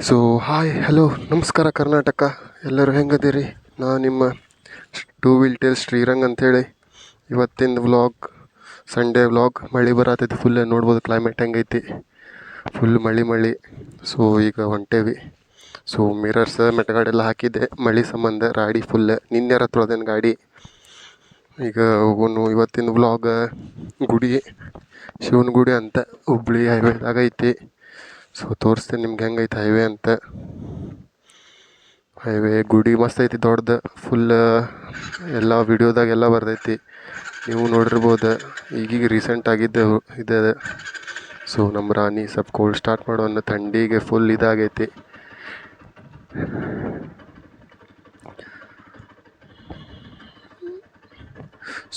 So hi hello ನಮಸ್ಕಾರ ಕರ್ನಾಟಕ, ಎಲ್ಲರೂ ಹೆಂಗದಿರಿ? ನಾನು ನಿಮ್ಮ ಟೂ ವೀಲ್ ಟೇಲ್ ಶ್ರೀರಂಗ್ ಅಂಥೇಳಿ. ಇವತ್ತಿನ ವ್ಲಾಗ್ ಸಂಡೇ ವ್ಲಾಗ್. ಮಳೆ ಬರತೈತಿ ಫುಲ್, ನೋಡ್ಬೋದು ಕ್ಲೈಮೇಟ್ ಹೆಂಗೈತಿ, ಫುಲ್ ಮಳೆ. ಸೊ ಈಗ ಹೊಂಟೇವಿ. ಸೊ ಮಿರರ್ಸ್ ಮೆಟಗಾಡೆಲ್ಲ ಹಾಕಿದ್ದೆ ಮಳೆ ಸಂಬಂಧ. ರಾಡಿ ಫುಲ್ ನಿನ್ನೆರ ತೊಳೆದೇನು ಗಾಡಿ. ಈಗ ಹೋಗೋನು. ಇವತ್ತಿನ ವ್ಲಾಗ್ ಗುಡಿ, ಶಿವನ ಗುಡಿ ಅಂತ ಹುಬ್ಳಿ ಹೈವೇದಾಗ ಐತಿ. ಸೊ ತೋರಿಸ್ತೇನೆ ನಿಮ್ಗೆ ಹೆಂಗೈತೆ ಹೈವೇ ಅಂತ. ಹೈವೇ ಗುಡಿ ಮಸ್ತ್ ಐತಿ, ದೊಡ್ಡದು ಫುಲ್. ಎಲ್ಲ ವಿಡಿಯೋದಾಗೆಲ್ಲ ಬರ್ತೈತಿ, ನೀವು ನೋಡಿರ್ಬೋದು. ಈಗೀಗ ರೀಸೆಂಟ್ ಆಗಿದ್ದೆವು ಇದೆ. ಸೊ ನಮ್ಮ ರಾಣಿ ಸ್ವಲ್ಪ ಕೋಲ್ಡ್ ಸ್ಟಾರ್ಟ್ ಮಾಡೋಣ, ಥಂಡಿಗೆ ಫುಲ್ ಇದಾಗೈತಿ.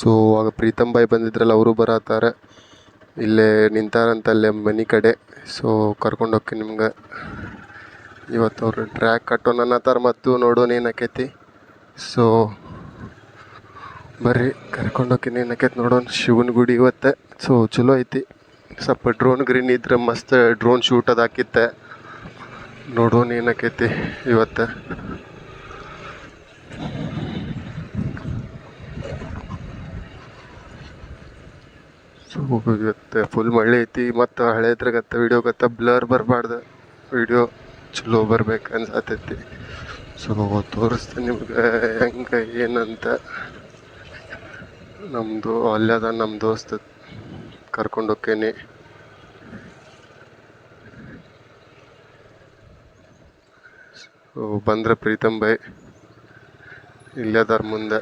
ಸೊ ಆಗ ಪ್ರೀತಮ್ ಬಾಯ್ ಬಂದಿದ್ರಲ್ಲ, ಅವರು ಬರತ್ತಾರೆ. ಇಲ್ಲೇ ನಿಂತಾರಂತಲ್ಲೇ ಮನೆ ಕಡೆ. ಸೊ ಕರ್ಕೊಂಡು ಹೋಗಿ ನಿಮ್ಗೆ ಇವತ್ತು ಅವ್ರು ಟ್ರ್ಯಾಕ್ ಕಟ್ಟೋಣ ಅನ್ನತ್ತಾರ, ಮತ್ತು ನೋಡೋಣ ಏನಾಕೈತಿ. ಸೊ ಬರ್ರಿ ಕರ್ಕೊಂಡು ಹೋಗಿ ಏನಾಕೈತಿ ನೋಡೋಣ. ಶಿವನ ಗುಡಿ ಇವತ್ತು ಸೊ ಚಲೋ ಐತಿ. ಸ್ವಲ್ಪ ಡ್ರೋನ್ ಗ್ರೀನ್ ಇದ್ರೆ ಮಸ್ತ್ ಡ್ರೋನ್ ಶೂಟ್ ಅದು ಹಾಕಿತ್ತೆ. ನೋಡೋಣ ಏನಾಕೈತಿ ಇವತ್ತು. ಸೊ ಇವತ್ತು ಫುಲ್ ಮಳೆ ಐತಿ. ಮತ್ತು ಹಳೇದ್ರಾಗತ್ತ ವಿಡಿಯೋಗತ್ತ ಬ್ಲರ್ ಬರಬಾರ್ದು, ವಿಡಿಯೋ ಚಲೋ ಬರ್ಬೇಕು ಅನ್ಸತೈತಿ. ಸೊ ತೋರಿಸ್ತೀನಿ ನಿಮ್ಗೆ ಹೆಂಗೆ ಏನಂತ. ನಮ್ಮದು ಅಲ್ಲದ ನಮ್ಮ ದೋಸ್ತ ಕರ್ಕೊಂಡು ಹೋಕ್ಕೇನಿ. ಸೊ ಬಂದ್ರೆ ಪ್ರೀತಮ್ ಬಾಯ್ ಇಲ್ಲದಾರ ಮುಂದೆ.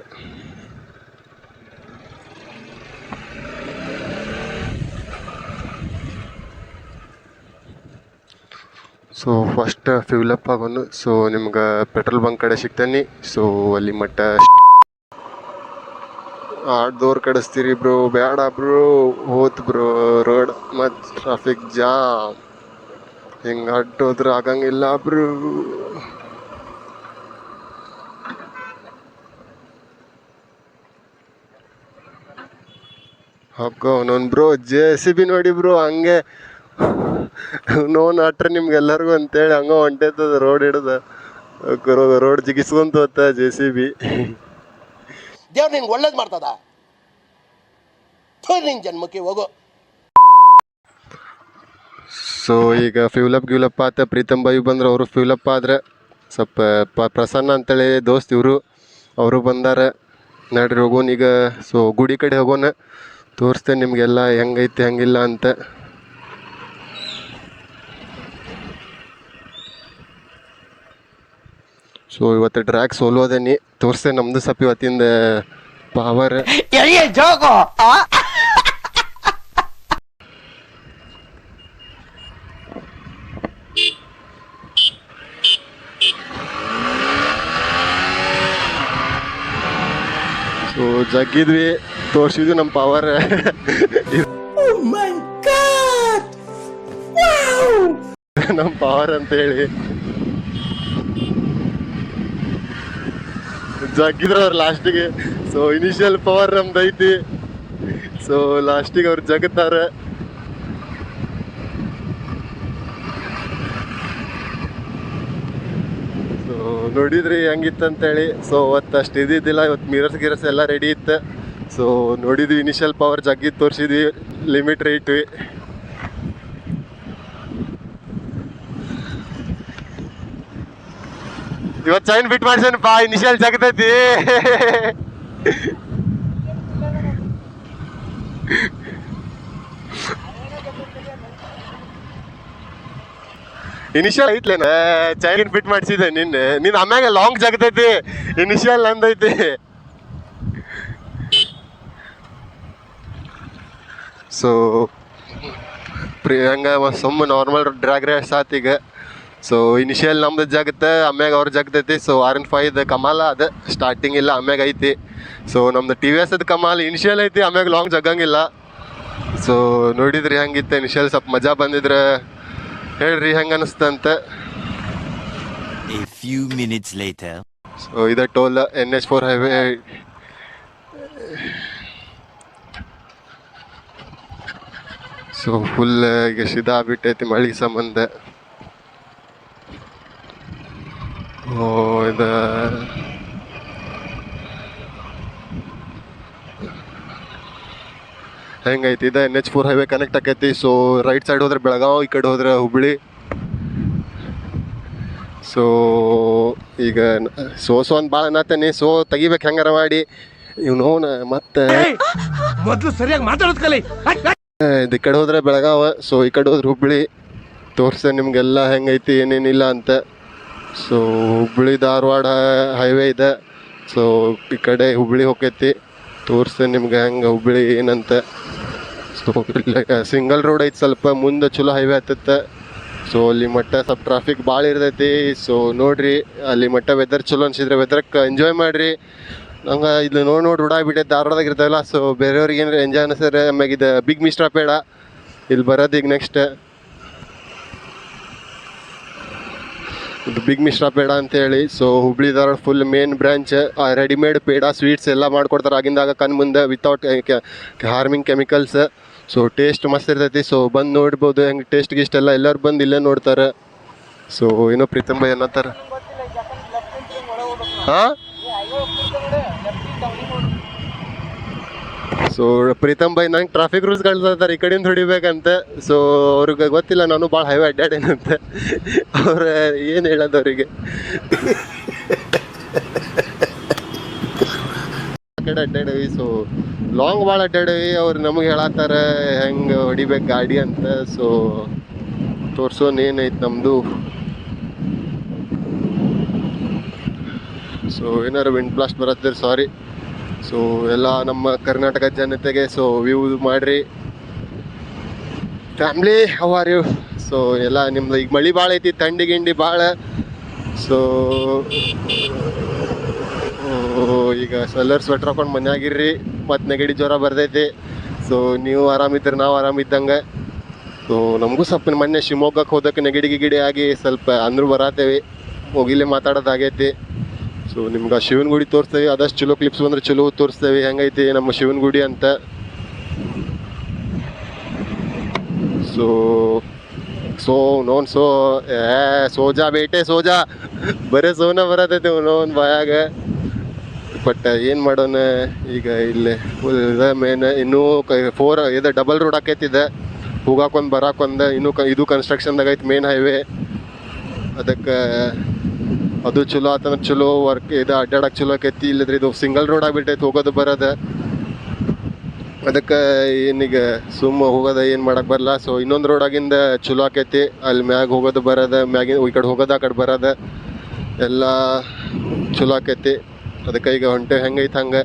ಸೊ ಫಸ್ಟ್ ಫ್ಯೂಲಪ್ ಆಗೋನು. ಸೊ ನಿಮ್ಗೆ ಪೆಟ್ರೋಲ್ ಬಂಕ್ ಕಡೆ ಸಿಗ್ತೇನೆ. ಸೊ ಅಲ್ಲಿ ಮಟ್ಟ ಆಡ್ದವ್ರು ಕಡಿಸ್ತೀರಿ ಬ್ರೋ, ಬೇಡ ಬ್ರೋ, ಹೋತ್ ಬ್ರೋ ರೋಡ್ ಮತ್ತು ಟ್ರಾಫಿಕ್ ಜಾಮ್. ಹಿಂಗೆ ಅಡ್ಡೋದ್ರೆ ಆಗಂಗಿಲ್ಲ ಬ್ರೋ. ಹಗ್ಗ ಅವನೊಂದು ಬ್ರೋ JCB ನೋಡಿ ಬ್ರೋ, ಹಂಗೆ ನೋನ್ ಅಟ್ರೆ ನಿಮ್ಗೆಲ್ಲರಿಗೂ ಅಂತೇಳಿ ಹಂಗ ಹೊಂಟೈತದ ರೋಡ್ ಹಿಡ್ದ. ರೋಡ್ ಜಿಗಿಸ್ಕೊಂತ ಹೋತ JCB. ದೇವ್ರು ನಿನ್ಗೆ ಒಳ್ಳೇದು ಮಾಡ್ತದ, ನಿನ್ ಜನ್ಮಕ್ಕೆ ಹೋಗೋ. ಸೊ ಈಗ ಫ್ಯೂಲಪ್ ಆತ. ಪ್ರೀತಮ್ ಬಾಯಿ ಬಂದ್ರೆ ಅವರು ಫ್ಯೂಲಪ್ ಆದ್ರೆ ಸ್ವಲ್ಪ ಪ್ರಸನ್ನ ಅಂತೇಳಿ ದೋಸ್ತ್ ಇವರು, ಅವರು ಬಂದಾರ. ನಡ್ರಿ ಹೋಗೋಣ ಈಗ. ಸೊ ಗುಡಿ ಕಡೆ ಹೋಗೋಣ, ತೋರಿಸ್ತೇನೆ ನಿಮಗೆಲ್ಲ ಹೆಂಗೈತಿ ಹೆಂಗಿಲ್ಲ ಅಂತ. ಸೊ ಇವತ್ತು ಡ್ರ್ಯಾಗ್ ಸೋಲೋದೇನಿ, ತೋರಿಸ್ತೇನೆ ನಮ್ದು ಸ್ವಲ್ಪ ಇವತ್ತಿಂದ ಪವರ್. ಸೊ ಜಗ್ಗಿದ್ವಿ, ತೋರಿಸಿದ್ವಿ ನಮ್ಮ ಪವರ್. ನಮ್ಮ ಪವರ್ ಅಂತೇಳಿ ಜಗ್ಗಿದ್ರು ಅವ್ರು ಲಾಸ್ಟಿಗೆ. ಸೊ ಇನಿಷಿಯಲ್ ಪವರ್ ನಮ್ದು ಐತಿ. ಸೊ ಲಾಸ್ಟಿಗೆ ಅವ್ರು ಜಗತ್ತಾರ. ಸೊ ನೋಡಿದ್ರಿ ಹೆಂಗಿತ್ತಂತೇಳಿ. ಸೊ ಅವತ್ತು ಅಷ್ಟು ಇದ್ದಿದ್ದಿಲ್ಲ, ಇವತ್ತು ಮಿರರ್ಸ್ ಎಲ್ಲ ರೆಡಿ ಇತ್ತು. ಸೊ ನೋಡಿದ್ವಿ ಇನಿಷಿಯಲ್ ಪವರ್ ಜಗ್ಗಿದ್ದು ತೋರಿಸಿದ್ವಿ, ಲಿಮಿಟ್ ಇಟ್ವಿ. ಇವತ್ತು ಚೈನ್ ಫಿಟ್ ಮಾಡ್ಸೇನಪ್ಪ, ಇನಿಷಿಯಲ್ ಜಗತೈತಿ. ಇನಿಷಿಯಲ್ ಐತ್ಲೇನ, ಚೈನ್ ಫಿಟ್ ಮಾಡಿಸಿದೆ ನಿನ್ನ ಆಮ್ಯಾಗ ಲಾಂಗ್ ಜಗತೈತಿ. ಇನಿಷಿಯಲ್ ನಂದೈತಿ. ಸೊ ಹಂಗ ಸುಮ್ಮ ನಾರ್ಮಲ್ ಡ್ರ್ಯಾಗ್ ರೇಸ್ ಆತ ಈಗ. ಸೊ ಇನಿಷಿಯಲ್ ನಮ್ದು ಜಗತ್ತೆ, ಆಮ್ಯಾಗ ಅವ್ರ ಜಗತೈತಿ. ಸೊ R15 ಕಮಾಲ ಅದು ಸ್ಟಾರ್ಟಿಂಗ್ ಇಲ್ಲ, ಆಮ್ಯಾಗ ಐತಿ. ಸೊ ನಮ್ದು TVS ಅದು ಕಮಾಲ್ ಇನಿಷಿಯಲ್ ಐತಿ, ಆಮ್ಯಾಗ ಲಾಂಗ್ ಜಗಂಗಿಲ್ಲ. ಸೊ ನೋಡಿದ್ರಿ ಹೆಂಗಿತ್ತು ಇನಿಷಿಯಲ್, ಸ್ವಲ್ಪ ಮಜಾ ಬಂದಿದ್ರೆ ಹೇಳ್ರಿ ಹೆಂಗ ಅನಿಸ್ತಂತ. ಸೊ ಇದ toll NH4 highway. So full ಈಗ ಸಿದಾ ಬಿಟ್ಟೈತಿ ಮಳೆ ಸಂಬಂಧ. ಇದು ಹೆಂಗೈತಿ ಇದು NH4 ಹೈವೇ ಕನೆಕ್ಟ್ ಆಕೈತಿ. ಸೊ ರೈಟ್ ಸೈಡ್ ಹೋದ್ರೆ ಬೆಳಗಾವ್, ಈ ಕಡೆ ಹೋದ್ರೆ ಹುಬ್ಳಿ. ಸೊ ಈಗ ಒಂದು ಭಾಳ ಅನ್ನತ್ತೇನೆ. ಸೊ ತೆಗಿಬೇಕು ಹೆಂಗಾರ ಮಾಡಿ ಇವನೋನ ಮತ್ತೆ ಮೊದಲು ಸರಿಯಾಗಿ ಮಾತಾಡೋದು ಕಲಿ. ಇದು ಈ ಕಡೆ ಹೋದ್ರೆ ಬೆಳಗಾವ, ಸೊ ಈ ಕಡೆ ಹೋದ್ರೆ ಹುಬ್ಳಿ. ತೋರಿಸ್ದೆ ನಿಮಗೆಲ್ಲ ಹೆಂಗೈತಿ ಏನೇನಿಲ್ಲ ಅಂತ. ಸೊ ಹುಬ್ಳಿ ಧಾರವಾಡ ಹೈವೇ ಇದೆ. ಸೊ ಈ ಕಡೆ ಹುಬ್ಳಿ ಹೋಗೈತಿ. ತೋರಿಸ್ದೆ ನಿಮ್ಗೆ ಹೆಂಗೆ ಹುಬ್ಳಿ ಏನಂತ. ಸೊ ಇಲ್ಲಿ ಸಿಂಗಲ್ ರೋಡ್ ಐತಿ, ಸ್ವಲ್ಪ ಮುಂದೆ ಚಲೋ ಹೈವೇ ಹತ್ತತ್ತೆ. ಸೊ ಅಲ್ಲಿ ಮಟ್ಟ ಸ್ವಲ್ಪ ಟ್ರಾಫಿಕ್ ಭಾಳ ಇರ್ತೈತಿ. ಸೊ ನೋಡ್ರಿ ಅಲ್ಲಿ ಮಟ್ಟ ವೆದರ್ ಚಲೋ ಅನ್ಸಿದ್ರೆ ವೆದರ್ಕ್ಕೆ ಎಂಜಾಯ್ ಮಾಡಿರಿ. ನಂಗೆ ಇದು ನೋಡಿ ರೂಢಾಗ್ಬಿಟ್ಟೈತೆ ಧಾರವಾಡದಾಗ ಇರ್ತಾವಲ್ಲ. ಸೊ ಬೇರೆಯವ್ರಿಗೆ ಏನಾರ ಎಂಜಾಯ್ ಅನಿಸಿದ್ರೆ ಆಮ್ಯಾಗ ಇದು ಬಿಗ್ ಮಿಸ್ಟ್ರಾ ಪೇಡ ಇಲ್ಲಿ ಬರೋದು ಈಗ ನೆಕ್ಸ್ಟ್ ಇದು ಬಿಗ್ ಮಿಶ್ರಾ ಪೇಡ ಅಂತೇಳಿ. So Hubli Dharwad full main branch. Readymade peda sweets ಎಲ್ಲ ಮಾಡ್ಕೊಡ್ತಾರೆ ಆಗಿಂದಾಗ ಕಣ್ಣು ಮುಂದೆ without harming chemicals. So taste ಮಸ್ತ್ ಇರ್ತೈತಿ. ಸೊ ಬಂದು ನೋಡ್ಬೋದು ಹೆಂಗೆ ಟೇಸ್ಟ್ ಗಿಸ್ಟ್ ಎಲ್ಲ ಎಲ್ಲರೂ ಬಂದು ಇಲ್ಲೇ ನೋಡ್ತಾರೆ. ಸೊ ಏನೋ ಪ್ರೀತಮ್ ಭಾಯ್ ಅನ್ನತ್ತಾರೆ. ಹಾಂ ಸೊ ಪ್ರೀತಮ್ ಭಾಯ್ ನಂಗೆ ಟ್ರಾಫಿಕ್ ರೂಲ್ಸ್ ಕಳ್ತಾರೆ ಈ ಕಡೆಯಿಂದ ಹೊಡಿಬೇಕಂತ. ಸೊ ಅವ್ರಿಗೆ ಗೊತ್ತಿಲ್ಲ ನಾನು ಭಾಳ ಹೈವೇ ಅಡ್ಡಾಡೇನಂತ. ಅವ್ರು ಏನು ಹೇಳೋದು ಅವರಿಗೆ. ಆ ಕಡೆ ಅಡ್ಡಾಡೇವಿ. ಸೊ ಲಾಂಗ್ ಭಾಳ ಅಡ್ಡಾಡೇವಿ. ಅವ್ರು ನಮಗೆ ಹೇಳತ್ತಾರ ಹೆಂಗೆ ಹೊಡಿಬೇಕು ಗಾಡಿ ಅಂತ. ಸೊ ತೋರ್ಸೋನ್ ಏನೈತೆ ನಮ್ಮದು. ಸೊ ಏನಾರು ವಿಂಡ್ ಬ್ಲಾಸ್ಟ್ ಬರತ್ತಿದ್ರೆ ಸಾರಿ. ಸೊ ಎಲ್ಲ ನಮ್ಮ ಕರ್ನಾಟಕ ಜನತೆಗೆ ಸೊ ವ್ಯೂ ಮಾಡಿರಿ. Family how are you? So ಎಲ್ಲ ನಿಮ್ದು ಈಗ ಮಳೆ ಭಾಳ ಐತಿ, ಥಂಡಿ ಗಿಂಡಿ ಭಾಳ. ಸೊ ಈಗ ಎಲ್ಲರೂ ಸ್ವೆಟ್ರ್ ಹಾಕೊಂಡು ಮನ್ಯಾಗಿರ್ರಿ. ಮತ್ತು ನೆಗಡಿ ಜ್ವರ ಬರ್ತೈತಿ. ಸೊ ನೀವು ಆರಾಮಿದ್ರೆ ನಾವು ಆರಾಮಿದ್ದಂಗೆ. ಸೊ ನಮಗೂ ಸ್ವಲ್ಪ ಮೊನ್ನೆ ಶಿವಮೊಗ್ಗಕ್ಕೆ ಹೋದಕ್ಕೆ ನೆಗಡಿ ಗಿಗಡಿ ಆಗಿ ಸ್ವಲ್ಪ ಅಂದರೂ ಬರತ್ತೇವೆ, ಹೋಗಿಲ್ಲೇ ಮಾತಾಡೋದಾಗೈತಿ. ಸೊ ನಿಮ್ಗೆ ಆ ಶಿವನ ಗುಡಿ ತೋರಿಸ್ತೇವೆ. ಆದಷ್ಟು ಚಲೋ ಕ್ಲಿಪ್ಸ್ ಬಂದರೆ ಚಲೋ ತೋರಿಸ್ತೇವೆ ಹೆಂಗೈತಿ ನಮ್ಮ ಶಿವನ ಗುಡಿ ಅಂತ. ಸೊ ಸೊ ನೋನ್ ಸೋಜಾ ಬೇಟೆ ಸೋಜಾ ಬರೀ ಸೋನ ಬರತೈತಿ ನೋನ್ ಬಾಯಾಗ. ಬಟ್ ಏನು ಮಾಡೋಣ ಈಗ ಇಲ್ಲೇ ಇದೆ ಮೇನ್. ಇನ್ನೂ 4 ಇದು ಡಬಲ್ ರೋಡ್ ಆಕೈತಿದೆ, ಹೋಗಾಕೊಂದು ಬರಾಕೊಂದು. ಇನ್ನೂ ಇದು ಕನ್ಸ್ಟ್ರಕ್ಷನ್ದಾಗ ಐತಿ ಮೇನ್ ಹೈವೇ. ಅದಕ್ಕೆ ಅದು ಚಲೋ ಆತಂದ್ರೆ ಚಲೋ ವರ್ಕ್ ಇದು ಅಡ್ಡಾಡಕ್ಕೆ ಚಲೋ ಆಕೈತಿ. ಇಲ್ಲದ್ರೆ ಇದು ಸಿಂಗಲ್ ರೋಡ್ ಆಗಿಬಿಟ್ಟೈತಿ ಹೋಗೋದು ಬರೋದು. ಅದಕ್ಕೆ ಏನೀಗ ಸುಮ್ಮ ಹೋಗೋದು ಏನು ಮಾಡಕ್ಕೆ ಬರಲ್ಲ. ಸೊ ಇನ್ನೊಂದು ರೋಡ್ ಆಗಿಂದ ಚಲೋ ಆಕೈತಿ. ಅಲ್ಲಿ ಮ್ಯಾಗ ಹೋಗೋದು ಬರೋದು, ಮ್ಯಾಗಿನ ಈ ಕಡೆ ಹೋಗೋದು ಆ ಕಡೆ ಬರೋದು ಎಲ್ಲ ಚಲೋ ಆಕೈತಿ. ಅದಕ್ಕೆ ಈಗ ಹೊಂಟೆ ಹೆಂಗೈತೆ ಹಂಗೆ.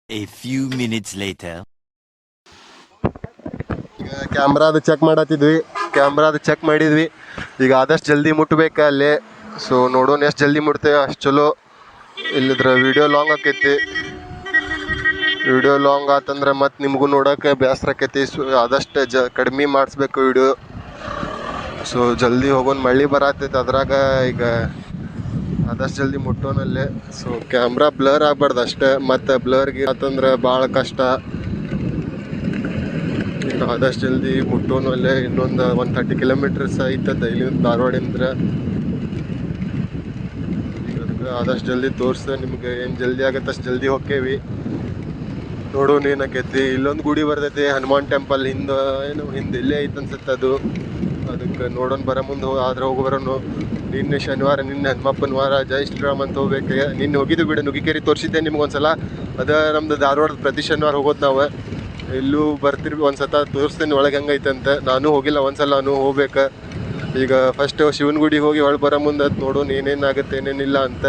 A few minutes later. ಈಗ ಕ್ಯಾಮ್ರಾದು ಚೆಕ್ ಮಾಡತ್ತಿದ್ವಿ. ಕ್ಯಾಮ್ರಾದು ಚೆಕ್ ಮಾಡಿದ್ವಿ. ಈಗ ಆದಷ್ಟು ಜಲ್ದಿ ಮುಟ್ಬೇಕು ಅಲ್ಲಿ. ಸೊ ನೋಡೋಣ ಎಷ್ಟು ಜಲ್ದಿ ಮುಟ್ತೇವೆ ಅಷ್ಟು ಚಲೋ. ಇಲ್ಲಿದ್ರೆ ವಿಡಿಯೋ ಲಾಂಗ್ ಆಕೈತಿ. ವಿಡಿಯೋ ಲಾಂಗ್ ಆತಂದ್ರೆ ಮತ್ತು ನಿಮಗೂ ನೋಡೋಕೆ ಬೇಸರ ಆಕೈತಿ. ಸೊ ಆದಷ್ಟು ಕಡಿಮೆ ಮಾಡಿಸ್ಬೇಕು ವಿಡಿಯೋ. ಸೊ ಜಲ್ದಿ ಹೋಗೋಣ, ಮಳೆ ಬರತ್ತೈತೆ ಅದ್ರಾಗ. ಈಗ ಆದಷ್ಟು ಜಲ್ದಿ ಮುಟ್ಟೋನಲ್ಲೇ. ಸೊ ಕ್ಯಾಮ್ರಾ ಬ್ಲರ್ ಆಗ್ಬಾರ್ದು ಅಷ್ಟೇ, ಮತ್ತು ಬ್ಲರ್ಗೆ ಆತಂದ್ರೆ ಭಾಳ ಕಷ್ಟ. ಈಗ ಆದಷ್ಟು ಜಲ್ದಿ ಮುಟ್ಟೋನಲ್ಲೇ. ಇನ್ನೊಂದು 130 ಕಿಲೋಮೀಟರ್ಸ್ ಐತದ ಇಲ್ಲಿ ಧಾರವಾಡಿಂದ. ಈಗ ಅದಕ್ಕೆ ಆದಷ್ಟು ಜಲ್ದಿ ತೋರಿಸ್ದೆ ನಿಮ್ಗೆ. ಏನು ಜಲ್ದಿ ಆಗುತ್ತೆ ಅಷ್ಟು ಜಲ್ದಿ ಹೋಕ್ಕೇವಿ. ನೋಡೋಣ ಏನಾಕೈತಿ. ಇಲ್ಲೊಂದು ಗುಡಿ ಬರ್ತೈತಿ ಹನುಮಾನ್ ಟೆಂಪಲ್ ಹಿಂದೆ, ಏನು ಹಿಂದೆ ಇಲ್ಲೇ ಐತೆ ಅನ್ಸುತ್ತೆ ಅದು. ಅದಕ್ಕೆ ನೋಡೋಣ ಬರೋ ಮುಂದೆ ಆದ್ರೆ ಹೋಗಿ ಬರೋನು. ನಿನ್ನೆ ಶನಿವಾರ, ನಿನ್ನೆ ಹನುಮಪ್ಪನ ವಾರ, ಜೈ ಶ್ರೀರಾಮ್ ಅಂತ ಹೋಗ್ಬೇಕು. ನಿನ್ನೆ ಹೋಗಿದ್ದು ಬಿಡು, ನುಗ್ಗಿಕೇರಿ ತೋರಿಸಿದ್ದೆ ನಿಮ್ಗೊಂದ್ಸಲ. ಅದ ನಮ್ದು ಧಾರವಾಡದ ಪ್ರತಿ ಶನಿವಾರ ಹೋಗೋದು ನಾವು. ಇಲ್ಲೂ ಬರ್ತಿರ್ವಿ ಒಂದ್ಸತ ತೋರಿಸ್ತೀನಿ ಒಳಗೆ ಹೆಂಗೈತೆ ಅಂತ. ನಾನು ಹೋಗಿಲ್ಲ ಒಂದ್ಸಲ, ಹೋಗ್ಬೇಕು. ಈಗ ಫಸ್ಟ್ ಶಿವನ ಗುಡಿಗೆ ಹೋಗಿ ಒಳಗೆ ಬರೋ ಮುಂದೆ ಅದು ನೋಡೋಣ ಏನೇನಾಗುತ್ತೆ ಏನೇನಿಲ್ಲ ಅಂತ.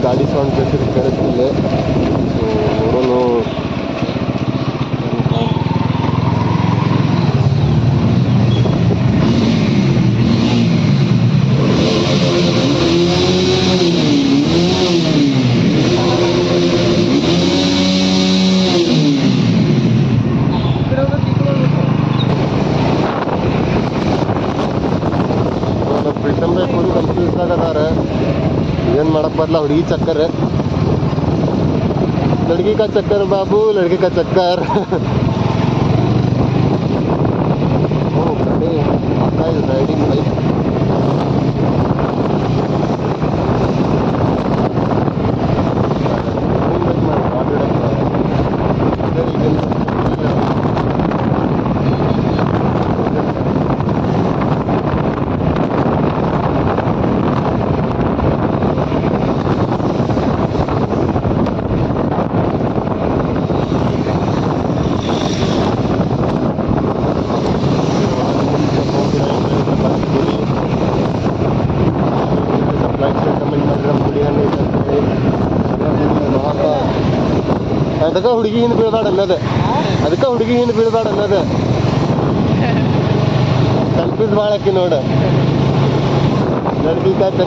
ಗಾಡಿ ಸೌಂಡ್ ಕೇಳಿಸ್ತಿಲ್ಲ. ಸೊ ನೋಡೋಣ. ಪ್ರೀತಮ್ ಭಾಯ್ ಫುಲ್ ಕನ್ಫ್ಯೂಸ್ದಾಗ ಅದಾರ. ಏನು ಮಾಡಕ್ಕೆ ಬರಲ್ಲ, ಹುಡುಗಿ ಚಕ್ಕರ್, ಲಡ್ಕಿ ಕಾ ಚಕ್ಕರ್ ಬಾಬು, ಲಡ್ಕಿ ಕಾ ಚಕ್ಕರ್. ಓ ಕಡೆ ಅಕ್ಕ ಇಸ್ ರೈಡಿಂಗ್ ಬೈಕ್. ಅದಕ್ಕೆ ಹುಡುಗಿ ಹಿಂದೆ ಬೀಳ್ಬೇಡ ಅನ್ನೋದು, ಅದಕ್ಕೆ ಹುಡುಗಿ ಹಿಂದೆ ಬೀಳ್ಬೇಡ ಅನ್ನೋದು. ಸೆಲ್ಫೀಸ್ ಭಾಳ ಹಾಕಿ ನೋಡು, ನಡ್ದಿದ್ದಾರೆ.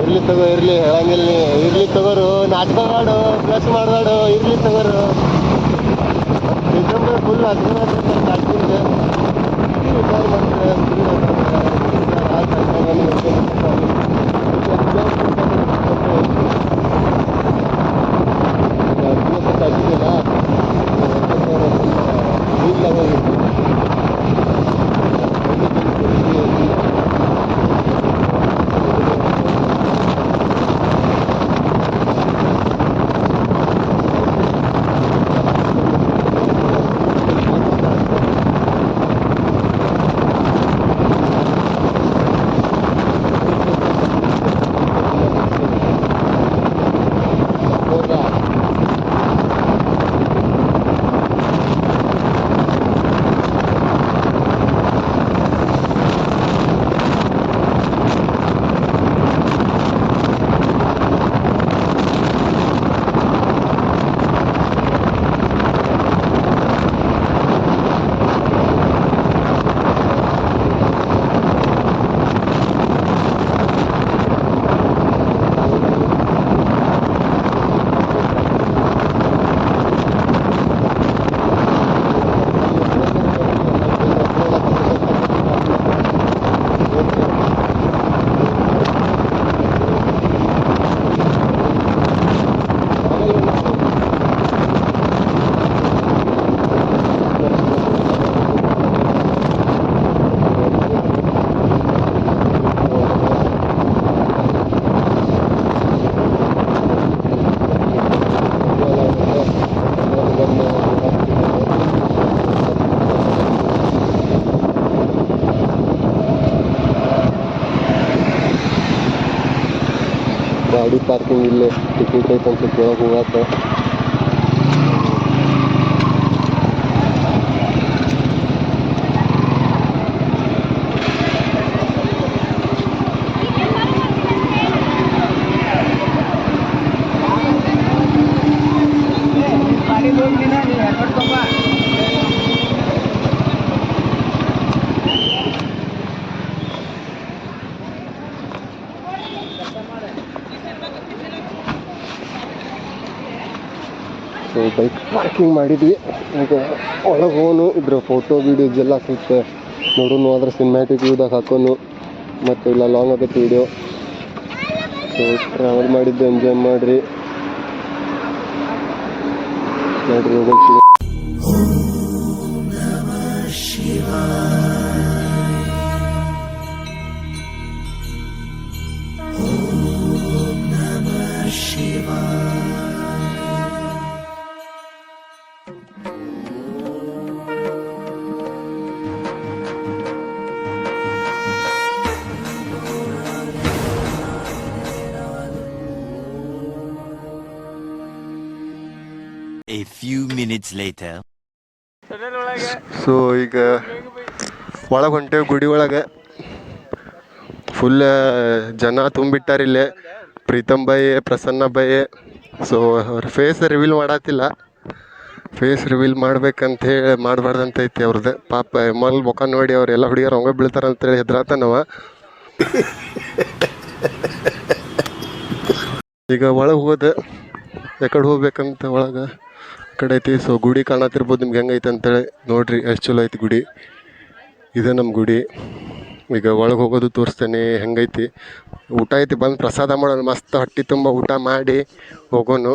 ಇರ್ಲಿ ತಗೋ, ಇರ್ಲಿ, ಹೇಳಂಗಿಲ್ಲ ನೀ. ಇರ್ಲಿ ತಗೋರು, ನಾಟಕ ಮಾಡು, ಪ್ಲಸ್ ಮಾಡಬೇಡು, ಇರ್ಲಿ ತಗೋರು. ಡಿಸೆಂಬರ್ ಫುಲ್ ಹಾಕಿದ್ರೆ ವಿಚಾರ ಮಾಡಿದ್ರೆ ಗಾಡಿ ಪಾರ್ಕಿಂಗ್ ಇಲ್ಲೇ ಟಿಕೆಟ್ ಐತೆ ಅನ್ಸುತ್ತೆ ಒಳಗೆ ಹೋಗಾಕ. ಸೊ ಬೈಕ್ ಪಾರ್ಕಿಂಗ್ ಮಾಡಿದ್ವಿ. ಈಗ ಒಳಗೆ ಹೋನು ಇದ್ರ ಫೋಟೋ ವೀಡಿಯೋಸ್ ಎಲ್ಲ ಸ್ವಲ್ಪ ನೋಡೋನು, ಅದ್ರ ಸಿನಿಮ್ಯಾಟಿಕ್ ವ್ಯೂದಾಗ ಹಾಕೋನು, ಮತ್ತು ಇಲ್ಲ ಲಾಂಗ್ ಆಗತ್ತೆ ವೀಡಿಯೋ. ಸೊ ಟ್ರಾವೆಲ್ ಮಾಡಿದ್ದು ಎಂಜಾಯ್ ಮಾಡಿರಿ ನೋಡ್ರಿ. ಹೋಗ್ತೀವಿ. A few minutes later. So ಈಗ ಒಳಗೆ ಹೊಂಟೇವಿ. ಗುಡಿ ಒಳಗೆ ಫುಲ್ ಜನ ತುಂಬಿಟ್ಟಾರಿಲ್ಲೇ. ಪ್ರೀತಮ್ ಬಾಯಿ, ಪ್ರಸನ್ನ ಬಾಯಿ. ಸೊ ಅವ್ರ ಫೇಸ್ ರಿವೀಲ್ ಮಾಡತ್ತಿಲ್ಲ. ಫೇಸ್ ರಿವೀಲ್ ಮಾಡ್ಬೇಕಂತೇಳಿ ಮಾಡಬಾರ್ದಂತ ಐತಿ ಅವ್ರದ್ದು. ಪಾಪ ಎಮ್ಮಲ್ ಮುಖ ನೋಡಿ ಅವರೆಲ್ಲ ಹುಡುಗಿಯರು ಹಂಗೆ ಬೀಳ್ತಾರಂತೇಳಿ ಹೆದ್ರಾತನವ. ಈಗ ಒಳಗೆ ಹೋದ ಯಾಕಡೆ ಹೋಗ್ಬೇಕಂತ ಒಳಗೆ ಕಡೆ ಐತಿ. ಸೊ ಗುಡಿ ಕಾಣತಿರ್ಬೋದು ನಿಮ್ಗೆ ಹೆಂಗೈತೆ ಅಂತೇಳಿ ನೋಡ್ರಿ. ಎಷ್ಟು ಚಲೋ ಐತಿ ಗುಡಿ. ಇದೆ ನಮ್ಮ ಗುಡಿ. ಈಗ ಒಳಗೆ ಹೋಗೋದು ತೋರಿಸ್ತೇನೆ ಹೆಂಗೈತಿ. ಊಟ ಐತಿ, ಬಂದು ಪ್ರಸಾದ ಮಾಡೋಣ. ಮಸ್ತ್ ಹೊಟ್ಟೆ ತುಂಬ ಊಟ ಮಾಡಿ ಹೋಗೋನು.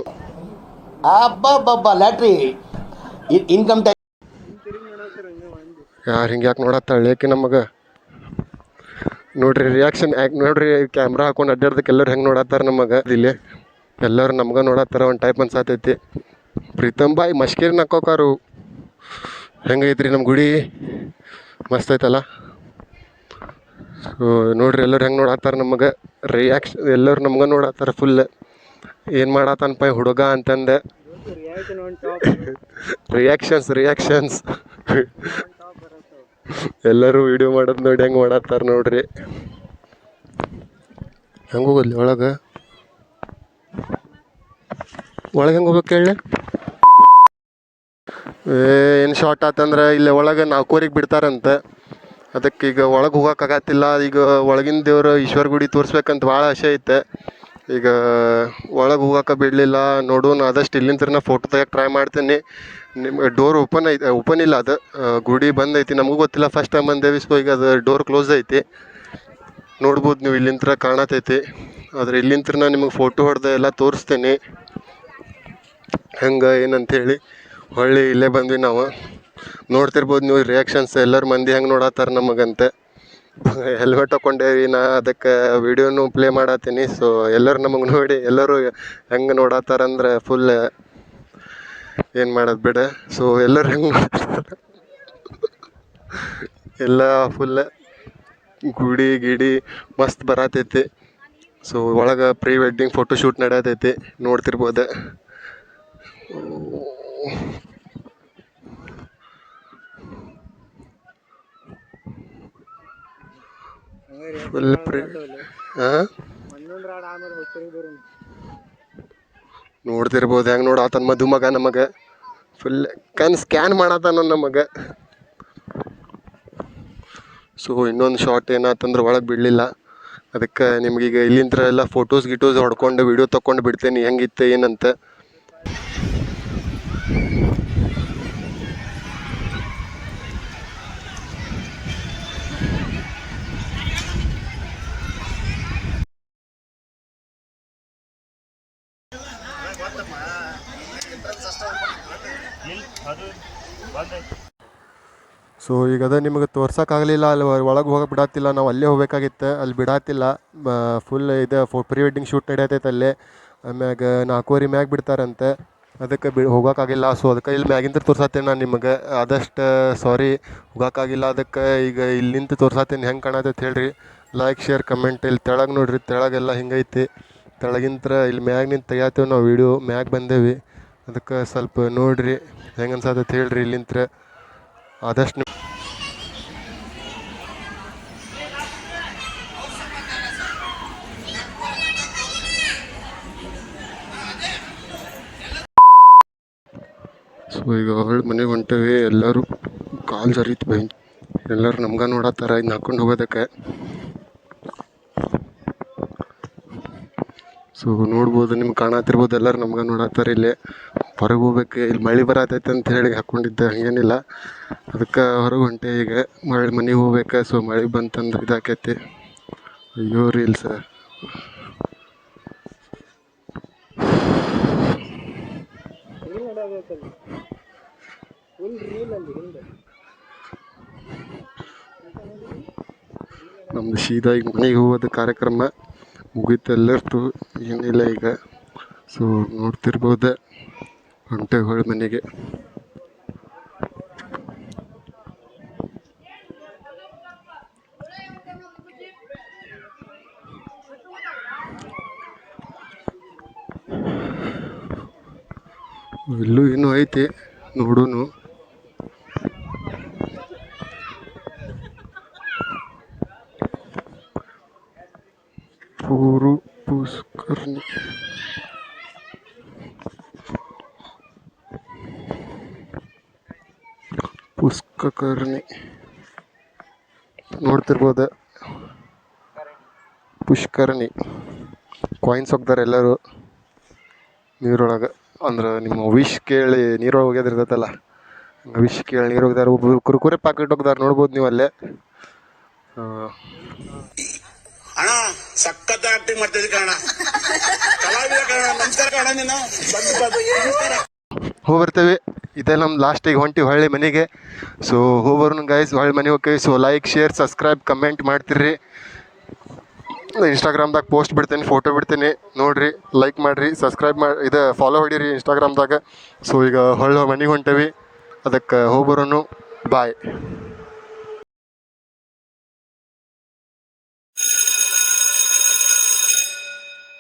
ಲ್ಯಾಟ್ರಿ ಇನ್ಕಮ್ ಟ್ಯಾಕ್ಸ್ ಯಾರು ಹಿಂಗೆ ಯಾಕೆ ನೋಡತ್ತಾಳೆ ಏಕೆ ನಮಗೆ? ನೋಡ್ರಿ ರಿಯಾಕ್ಷನ್ ಯಾಕೆ ನೋಡ್ರಿ. ಕ್ಯಾಮ್ರಾ ಹಾಕೊಂಡು ಅಡ್ಡಾಡ್ದಕ್ಕೆ ಎಲ್ಲರೂ ಹೆಂಗೆ ನೋಡತ್ತಾರ ನಮಗೆ. ಇಲ್ಲಿ ಎಲ್ಲರೂ ನಮ್ಗೆ ನೋಡತ್ತಾರ. ಒಂದು ಟೈಪ್ ಅನ್ಸಾತೈತಿ. ಪ್ರೀತಮ್ ಬಾಯಿ ಮಶ್ಕೀರ್ ನಕ್ಕೋಕಾರು. ಹೆಂಗೈತ್ರಿ ನಮ್ಮ ಗುಡಿ? ಮಸ್ತ್ ಐತಲ್ಲ. ಸೊ ನೋಡ್ರಿ ಎಲ್ಲರೂ ಹೆಂಗೆ ನೋಡತ್ತಾರ ನಮಗೆ. ಎಲ್ಲರೂ ನಮ್ಗೆ ನೋಡತ್ತಾರ ಫುಲ್. ಏನು ಮಾಡತ್ತನಪ್ಪ ಹುಡುಗ ಅಂತಂದೆ. ರಿಯಾಕ್ಷನ್ಸ್ ಎಲ್ಲರೂ ವಿಡಿಯೋ ಮಾಡೋದು ನೋಡಿ ಹೆಂಗೆ ಮಾಡತ್ತಾರ ನೋಡ್ರಿ. ಹೆಂಗೆ ಹೋಗೋದ್ಲಿ ಒಳಗೆ? ಒಳಗೆ ಹೆಂಗೆ ಹೋಗ್ಬೇಕು ಹೇಳಿ. ಏನು ಶಾರ್ಟ್ ಆತಂದ್ರೆ ಇಲ್ಲಿ ಒಳಗೆ 4:00 ಬಿಡ್ತಾರಂತೆ. ಅದಕ್ಕೆ ಈಗ ಒಳಗೆ ಹೋಗೋಕ್ಕಾಗತ್ತಿಲ್ಲ. ಈಗ ಒಳಗಿನ ದೇವ್ರು ಈಶ್ವರ ಗುಡಿ ತೋರಿಸ್ಬೇಕಂತ ಭಾಳ ಆಸೆ ಐತೆ. ಈಗ ಒಳಗೆ ಹೋಗೋಕೆ ಬಿಡಲಿಲ್ಲ. ನೋಡೋಣ, ಆದಷ್ಟು ಇಲ್ಲಿಂದ ಫೋಟೋ ತೆಗಿಯೋಕೆ ಟ್ರೈ ಮಾಡ್ತೀನಿ. ನಿಮ್ಮ ಡೋರ್ ಓಪನ್ ಇಲ್ಲ, ಅದು ಗುಡಿ ಬಂದ್ ಐತಿ. ನಮಗೂ ಗೊತ್ತಿಲ್ಲ, ಫಸ್ಟ್ ಟೈಮ್ ಬಂದೇವಿ. ಸೊ ಈಗ ಅದು ಡೋರ್ ಕ್ಲೋಸ್ ಐತಿ. ನೋಡ್ಬೋದು ನೀವು, ಇಲ್ಲಿಂದ ಕಾಣತೈತಿ. ಆದರೆ ಇಲ್ಲಿಂದ ನಾನು ನಿಮಗೆ ಫೋಟೋ ಹೊಡೆದು ಎಲ್ಲ ತೋರಿಸ್ತೀನಿ ಹೆಂಗೆ ಏನಂತೇಳಿ. ಹೊಳ್ಳಿ ಇಲ್ಲೇ ಬಂದ್ವಿ ನಾವು. ನೋಡ್ತಿರ್ಬೋದು ನೀವು ರಿಯಾಕ್ಷನ್ಸ್, ಎಲ್ಲರ ಮಂದಿ ಹೆಂಗೆ ನೋಡತ್ತಾರ ನಮಗಂತೆ. ಹೆಲ್ಮೆಟ್ ಹಾಕ್ಕೊಂಡೇವಿ ನಾ, ಅದಕ್ಕೆ ವೀಡಿಯೋನು ಪ್ಲೇ ಮಾಡತ್ತೀನಿ. ಸೊ ಎಲ್ಲರೂ ನಮಗೆ ನೋಡಿ ಎಲ್ಲರೂ ಹೆಂಗೆ ನೋಡತ್ತಾರಂದ್ರೆ ಫುಲ್ ಏನು ಮಾಡೋದು ಬಿಡ. ಸೊ ಎಲ್ಲರೂ ಹೆಂಗೆ ನೋಡ್ತಾರೆ ಎಲ್ಲ ಫುಲ್ ಗುಡಿ ಗಿಡಿ ಮಸ್ತ್ ಬರತೈತಿ. ಸೊ ಒಳಗೆ ಪ್ರೀ ವೆಡ್ಡಿಂಗ್ ಫೋಟೋ ಶೂಟ್ ನಡೆಯತೈತಿ, ನೋಡ್ತಿರ್ಬೋದು. ಫುಲ್ ಹಾಂ ನೋಡ್ತಿರ್ಬೋದು ಹೆಂಗೆ ನೋಡಾತನ ಮದುಮಗ ನಮಗೆ. ಫುಲ್ ಸ್ಕ್ಯಾನ್ ಮಾಡತ್ತಾನ ನಮಗೆ. ಸೊ ಇನ್ನೊಂದು ಶಾರ್ಟ್ ಏನಾತಂದ್ರೆ ಒಳಗೆ ಬಿಡಲಿಲ್ಲ. ಅದಕ್ಕೆ ನಿಮ್ಗೀಗ ಇಲ್ಲಿಂದ ಎಲ್ಲ ಫೋಟೋಸ್ ಹೊಡ್ಕೊಂಡು ವಿಡಿಯೋ ತೊಗೊಂಡು ಬಿಡ್ತೇನೆ ಹೆಂಗಿತ್ತು ಏನಂತ. ಸೊ ಈಗ ಅದೇ ನಿಮಗೆ ತೋರ್ಸೋಕ್ಕಾಗಲಿಲ್ಲ. ಅಲ್ಲಿ ಒಳಗೆ ಹೋಗಕ್ಕೆ ಬಿಡತ್ತಿಲ್ಲ. ನಾವು ಅಲ್ಲೇ ಹೋಗ್ಬೇಕಾಗಿತ್ತು, ಅಲ್ಲಿ ಬಿಡತ್ತಿಲ್ಲ. ಫುಲ್ ಇದು ಪ್ರೀ ವೆಡ್ಡಿಂಗ್ ಶೂಟ್ ನಡೆಯತೈತೆ ಅಲ್ಲೇ. ಆಮ್ಯಾಗ 4:00 ಮ್ಯಾಗ ಬಿಡ್ತಾರಂತೆ. ಅದಕ್ಕೆ ಹೋಗೋಕ್ಕಾಗಿಲ್ಲ. ಸೊ ಅದಕ್ಕೆ ಇಲ್ಲಿ ಮ್ಯಾಗಿಂದ ತೋರ್ಸತ್ತೇನೆ ನಾನು ನಿಮಗೆ. ಆದಷ್ಟು ಸಾರಿ, ಹೋಗೋಕ್ಕಾಗಿಲ್ಲ. ಅದಕ್ಕೆ ಈಗ ಇಲ್ಲಿಂದ ತೋರ್ಸತ್ತೇನೆ ಹೆಂಗೆ ಕಾಣತೈತೆ ಹೇಳ್ರಿ. Like share comment. ಇಲ್ಲಿ ತೆಳಗೆ ನೋಡ್ರಿ, ತೆಳಗೆಲ್ಲ ಹಿಂಗೈತಿ. ತೆಳಗಿಂತ್ರ ಇಲ್ಲಿ ಮ್ಯಾಗ ನಿಂತು ತೆಗಿಯತ್ತೇವೆ ನಾವು ವೀಡಿಯೋ. ಮ್ಯಾಗ ಬಂದೇವಿ, ಅದಕ್ಕೆ ಸ್ವಲ್ಪ ನೋಡಿರಿ ಹೆಂಗೆ ಅನ್ಸತ್ತೈತೆ ಹೇಳ್ರಿ. ಇಲ್ಲಿಂತ್ರ ಆದಷ್ಟು ಸೊ ಈಗ ಹೊಳ್ಳಿ ಮನೆಗೆ ಹೊಂಟೇವಿ. ಎಲ್ಲರೂ ಕಾಲು ಜರೀತು ಬೈ. ಎಲ್ಲರೂ ನಮ್ಗೆ ನೋಡತ್ತಾರ ಇದನ್ನ ಹಾಕ್ಕೊಂಡು ಹೋಗೋದಕ್ಕೆ. ಸೊ ನೋಡ್ಬೋದು, ನಿಮ್ಗೆ ಕಾಣತ್ತಿರ್ಬೋದು, ಎಲ್ಲರೂ ನಮ್ಗೆ ನೋಡತ್ತಾರೆ. ಇಲ್ಲೇ ಹೊರಗೆ ಹೋಗ್ಬೇಕು. ಇಲ್ಲಿ ಮಳೆ ಬರತೈತೆ ಅಂತ ಹೇಳಿ ಹಾಕ್ಕೊಂಡಿದ್ದೆ, ಹಾಗೇನಿಲ್ಲ. ಅದಕ್ಕೆ ಹೊರಗೆ ಹೊಂಟೆ. ಈಗ ಮನೆಗೆ ಹೋಗ್ಬೇಕು. ಸೊ ಮಳೆ ಬಂತಂದ್ರೆ ಇದಾಕೈತಿ. ಅಯ್ಯೋ ರೀಲ್ಸ್. ನಮ್ದು ಸೀದಾ ಈಗ ಮನೆಗೆ ಹೋಗೋದು ಕಾರ್ಯಕ್ರಮ ಮುಗೀತು ಎಲ್ಲರದ್ದು, ಏನಿಲ್ಲ ಈಗ. ಸೊ ನೋಡ್ತಿರ್ಬೋದು, ಹೊಂಟೆ ಹೊಳ್ಳಿ ಮನೆಗೆ. ಇಲ್ಲೂ ಇನ್ನೂ ಐತಿ, ನೋಡೋನು. ಪುಷ್ಕರ್ಣಿ ಪುಷ್ಕರ್ಣಿ ನೋಡ್ತಿರ್ಬೋದು. ಪುಷ್ಕರ್ಣಿ ಕಾಯಿನ್ಸ್ ಹೋಗ್ತಾರೆ ಎಲ್ಲರೂ ನೀರೊಳಗೆ. ಅಂದ್ರೆ ನಿಮ್ಮ ವಿಶ್ ಕೇಳಿ ನೀರೊಳಗೆ ಹೋಗ್ಯದಿರ್ತೈತಲ್ಲ, ವಿಶ್ ಕೇಳಿ ನೀರು ಹೋಗ್ದಾರೆ. ಒಬ್ಬರು ಕುರ್ಕುರೆ ಪ್ಯಾಕೆಟ್ ಹೋಗ್ದಾರೆ, ನೋಡ್ಬೋದು ನೀವು ಅಲ್ಲೇ. ಅಣ್ಣ ಸಖತ್ ಆಕ್ಟಿಂಗ್ ಮಾಡ್ತಿದ್ದೆ ಕಣ, ಕಲಾವಿದ ಕಣ. ನಮಸ್ಕಾರ ಕಣ, ನೀನು ಹೋಗ್ಬರ್ತೇವೆ. ಇದೇ ನಮ್ಮ ಲಾಸ್ಟಿಗೆ ಹೊಂಟಿ ಹೊಳ್ಳಿ ಮನೆಗೆ. ಸೊ ಹೋಗ್ಬರೋಣ ಗೈಸ್, ಹೊಳ್ಳಿ ಮನೆಗೆ ಹೋಗ್ತೀವಿ. So like share subscribe comment ಮಾಡ್ತಿರ್ರಿ. ಇನ್ಸ್ಟಾಗ್ರಾಮ್ದಾಗ ಪೋಸ್ಟ್ ಬಿಡ್ತೀನಿ, ಫೋಟೋ ಬಿಡ್ತೀನಿ, ನೋಡಿರಿ, ಲೈಕ್ ಮಾಡಿರಿ, ಸಬ್ಸ್ಕ್ರೈಬ್ ಮಾಡಿ, ಇದು ಫಾಲೋ ಹೊಡೀರಿ ಇನ್ಸ್ಟಾಗ್ರಾಮ್ದಾಗ. ಸೊ ಈಗ ಹೊಳ್ಳಿ ಮನೆಗೆ ಹೊಂಟೇವಿ, ಅದಕ್ಕೆ ಹೋಗ್ಬರೋನು. ಬಾಯ್.